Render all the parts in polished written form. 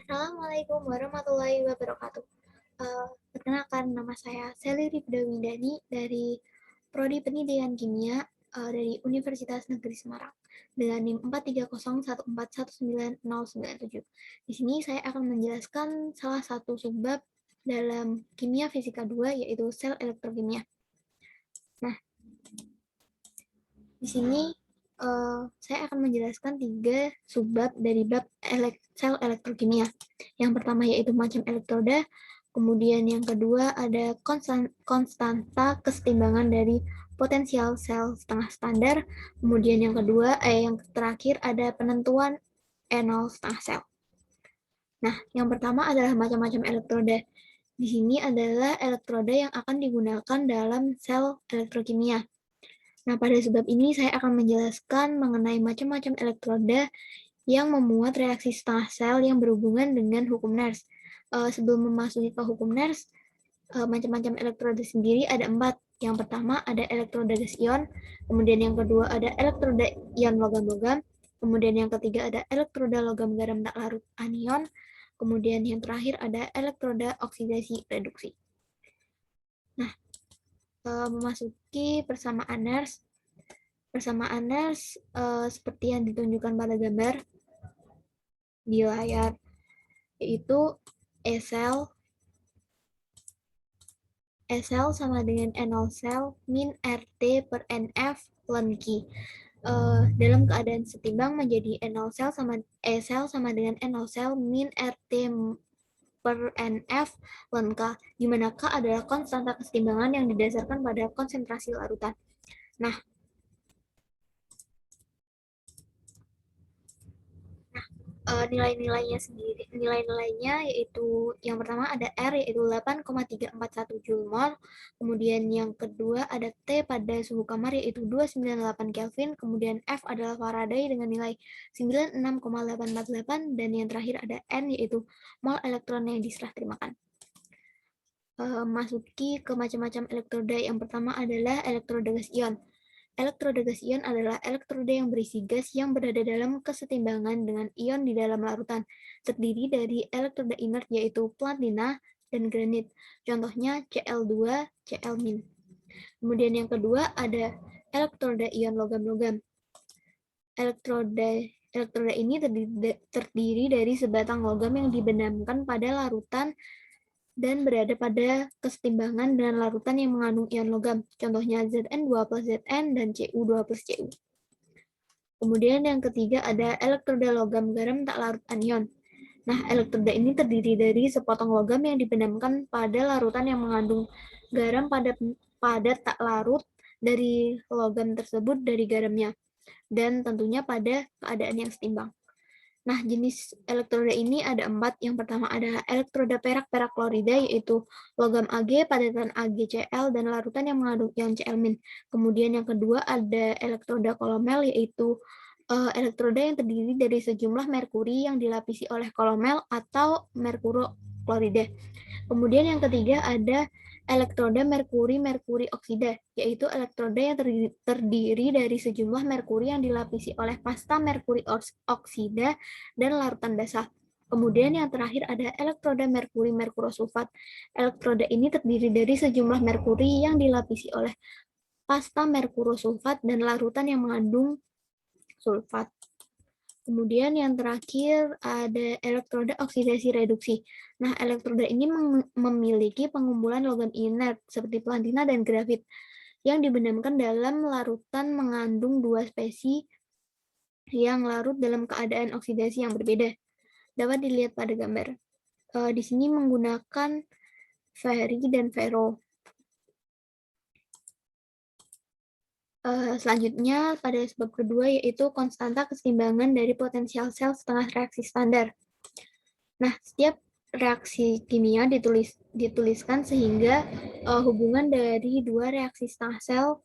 Assalamualaikum warahmatullahi wabarakatuh. Perkenalkan, nama saya Sally Rifda Windani dari Prodi Pendidikan Kimia dari Universitas Negeri Semarang dengan NIM 430141997. Di sini saya akan menjelaskan salah satu subbab dalam kimia fisika 2 yaitu sel elektrokimia. Nah, di sini saya akan menjelaskan 3 subbab dari bab sel elektrokimia. Yang pertama yaitu macam elektroda, kemudian yang kedua ada konstanta kesetimbangan dari potensial sel setengah standar, kemudian yang terakhir ada penentuan E0 setengah sel. Nah, yang pertama adalah macam-macam elektroda. Di sini adalah elektroda yang akan digunakan dalam sel elektrokimia. Nah, pada sebab ini saya akan menjelaskan mengenai macam-macam elektroda yang memuat reaksi setengah sel yang berhubungan dengan hukum Nernst. Sebelum memasuki ke hukum Nernst, macam-macam elektroda sendiri ada 4. Yang pertama ada elektroda gas ion, kemudian yang kedua ada elektroda ion logam-logam, kemudian yang ketiga ada elektroda logam garam tak larut anion, kemudian yang terakhir ada elektroda oksidasi reduksi. Nah, memasuki persamaan Nernst. Persamaan Nernst seperti yang ditunjukkan pada gambar di layar, yaitu E sel sama dengan N0 sel min RT per NF ln Q. Dalam keadaan setimbang menjadi E0 sel sama dengan N0 sel min RT per NF ln K, di mana K adalah konstanta kesetimbangan yang didasarkan pada konsentrasi larutan. Nah, nilai-nilainya yaitu yang pertama ada R yaitu 8,341 Joule mol, kemudian yang kedua ada T pada suhu kamar yaitu 298 Kelvin, kemudian F adalah Faraday dengan nilai 96,848 dan yang terakhir ada N yaitu mol elektron yang diserah terimakan. Masuki ke macam-macam elektroda. Yang pertama adalah elektroda gas ion. Elektroda gas ion adalah elektroda yang berisi gas yang berada dalam kesetimbangan dengan ion di dalam larutan, terdiri dari elektroda inert yaitu platina dan granit. Contohnya Cl2, Cl-. Kemudian yang kedua ada elektroda ion logam-logam. Elektroda ini terdiri dari sebatang logam yang dibenamkan pada larutan dan berada pada kesetimbangan dengan larutan yang mengandung ion logam. Contohnya Zn2 plus Zn dan Cu2 plus Cu. Kemudian yang ketiga ada elektroda logam garam tak larut anion. Nah, elektroda ini terdiri dari sepotong logam yang dibenamkan pada larutan yang mengandung garam pada tak larut dari logam tersebut dari garamnya, dan tentunya pada keadaan yang setimbang. Nah, jenis elektroda ini ada 4. Yang pertama adalah elektroda perak-perak klorida, yaitu logam Ag, padatan AgCl, dan larutan yang mengandung ion Cl-. Kemudian yang kedua ada elektroda kolomel, yaitu elektroda yang terdiri dari sejumlah merkuri yang dilapisi oleh kolomel atau merkuroklorida. Kemudian yang ketiga ada elektroda merkuri-merkuri oksida, yaitu elektroda yang terdiri dari sejumlah merkuri yang dilapisi oleh pasta merkuri oksida dan larutan basah. Kemudian yang terakhir ada elektroda merkuri merkurosulfat. Elektroda ini terdiri dari sejumlah merkuri yang dilapisi oleh pasta merkurosulfat dan larutan yang mengandung sulfat. Kemudian yang terakhir ada elektroda oksidasi reduksi. Nah, elektroda ini memiliki pengumpulan logam inert seperti platina dan grafit yang dibenamkan dalam larutan mengandung 2 spesies yang larut dalam keadaan oksidasi yang berbeda. Dapat dilihat pada gambar. Di sini menggunakan Ferri dan Ferro. Selanjutnya pada sebab kedua yaitu konstanta kesetimbangan dari potensial sel setengah reaksi standar. Nah, setiap reaksi kimia dituliskan sehingga hubungan dari dua reaksi setengah sel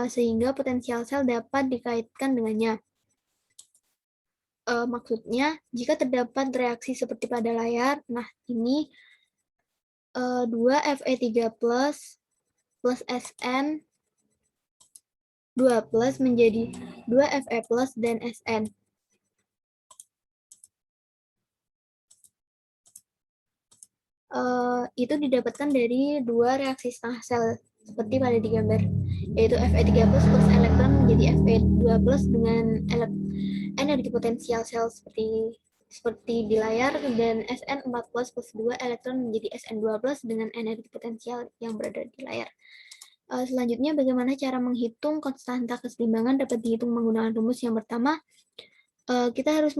sehingga potensial sel dapat dikaitkan dengannya. Maksudnya, jika terdapat reaksi seperti pada layar, nah ini 2Fe3 plus Sn 2 plus menjadi 2Fe plus dan Sn. itu didapatkan dari dua reaksi setengah sel seperti pada di gambar, yaitu Fe3+ plus elektron menjadi Fe2+ dengan energi potensial sel seperti di layar, dan Sn4+ plus 2 elektron menjadi Sn2+ dengan energi potensial yang berada di layar. Selanjutnya, bagaimana cara menghitung konstanta keseimbangan dapat dihitung menggunakan rumus yang pertama. Kita harus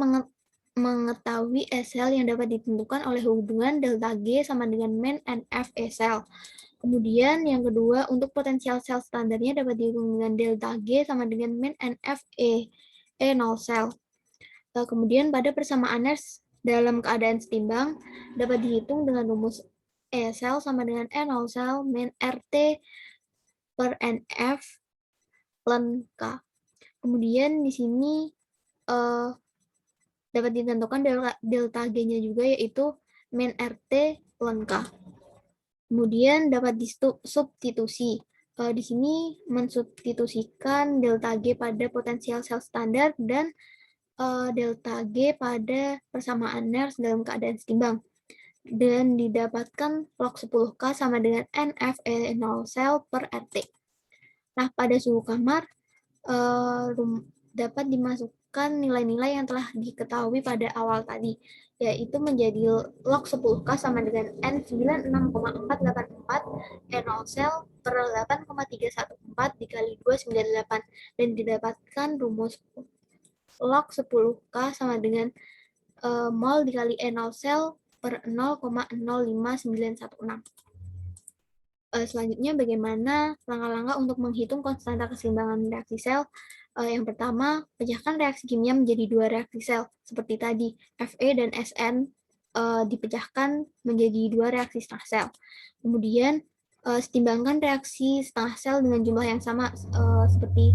mengetahui SL yang dapat ditentukan oleh hubungan delta G sama dengan min NF SL. Kemudian yang kedua, untuk potensial sel standarnya dapat dihitung dengan delta G sama dengan min NF E0 sel. Kemudian pada persamaan Nernst dalam keadaan setimbang dapat dihitung dengan rumus E sel sama dengan E0 sel min RT per NF ln K. Kemudian di sini dapat ditentukan delta G-nya juga, yaitu min RT ln K. Kemudian dapat disubstitusi. Di sini mensubstitusikan delta G pada potensial sel standar dan delta G pada persamaan Nernst dalam keadaan setimbang. Dan didapatkan log 10K sama dengan NFE0 sel per RT. Nah, pada suhu kamar dapat dimasukkan nilai-nilai yang telah diketahui pada awal tadi, yaitu menjadi log 10K sama dengan N96,484 E0 sel per 8,314 dikali 298, dan didapatkan rumus log 10K sama dengan mol dikali E0 sel per 0,05916. Selanjutnya, bagaimana langkah-langkah untuk menghitung konstanta keseimbangan reaksi sel? Yang pertama, pecahkan reaksi kimia menjadi dua reaksi sel. Seperti tadi, Fe dan Sn dipecahkan menjadi dua reaksi setengah sel. Kemudian, setimbangkan reaksi setengah sel dengan jumlah yang sama, seperti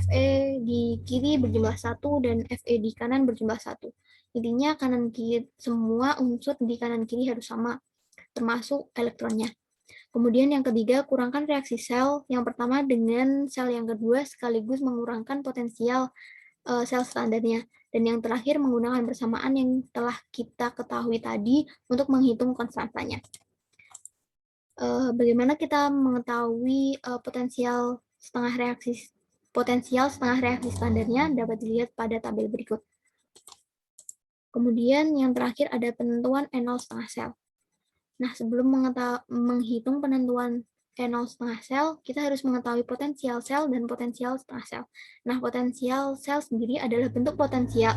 Fe di kiri berjumlah 1 dan Fe di kanan berjumlah 1. Intinya, kanan kiri, semua unsur di kanan kiri harus sama, termasuk elektronnya. Kemudian yang ketiga, kurangkan reaksi sel yang pertama dengan sel yang kedua sekaligus mengurangkan potensial sel standarnya. Dan yang terakhir, menggunakan persamaan yang telah kita ketahui tadi untuk menghitung konstantanya. Bagaimana kita mengetahui potensial setengah reaksi standarnya dapat dilihat pada tabel berikut. Kemudian yang terakhir ada penentuan E0 setengah sel. Nah, sebelum menghitung penentuan E0 setengah sel, kita harus mengetahui potensial sel dan potensial setengah sel. Nah, potensial sel sendiri adalah bentuk potensial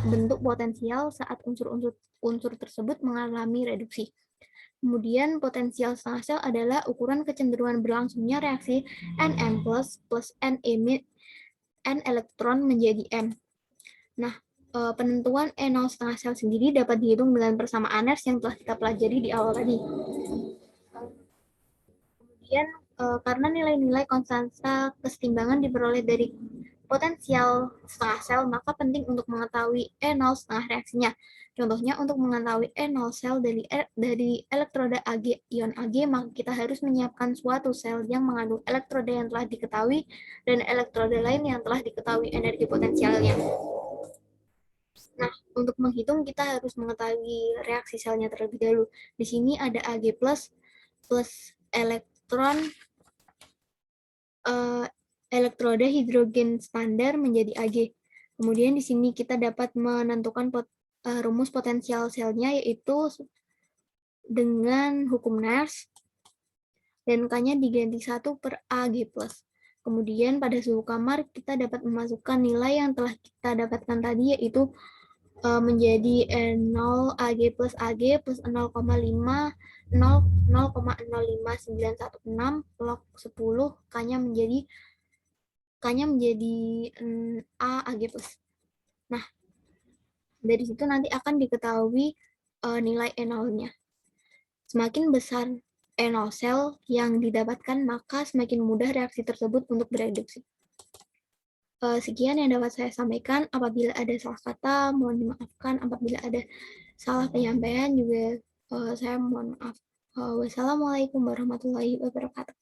saat unsur tersebut mengalami reduksi. Kemudian potensial setengah sel adalah ukuran kecenderungan berlangsungnya reaksi Nm plus N elektron menjadi M. Nah, penentuan E0 setengah sel sendiri dapat dihitung dengan persamaan Nernst yang telah kita pelajari di awal tadi. Kemudian, karena nilai-nilai konstanta kesetimbangan diperoleh dari potensial setengah sel, maka penting untuk mengetahui E0 setengah reaksinya. Contohnya, untuk mengetahui E0 sel dari elektroda Ag, ion Ag, maka kita harus menyiapkan suatu sel yang mengandung elektroda yang telah diketahui dan elektroda lain yang telah diketahui energi potensialnya. Nah, untuk menghitung kita harus mengetahui reaksi selnya terlebih dahulu. Di sini ada Ag plus elektron elektroda hidrogen standar menjadi Ag. Kemudian di sini kita dapat menentukan rumus potensial selnya, yaitu dengan hukum Nernst, dan K-nya diganti 1 per Ag+. Kemudian pada suhu kamar kita dapat memasukkan nilai yang telah kita dapatkan tadi, yaitu menjadi 0 Ag plus 0,05916 log 10, K-nya menjadi A Ag+. Nah, dari situ nanti akan diketahui nilai E0-nya. Semakin besar E0 sel yang didapatkan, maka semakin mudah reaksi tersebut untuk bereduksi. Sekian yang dapat saya sampaikan. Apabila ada salah kata, mohon dimaafkan. Apabila ada salah penyampaian juga saya mohon maaf. Wassalamualaikum warahmatullahi wabarakatuh.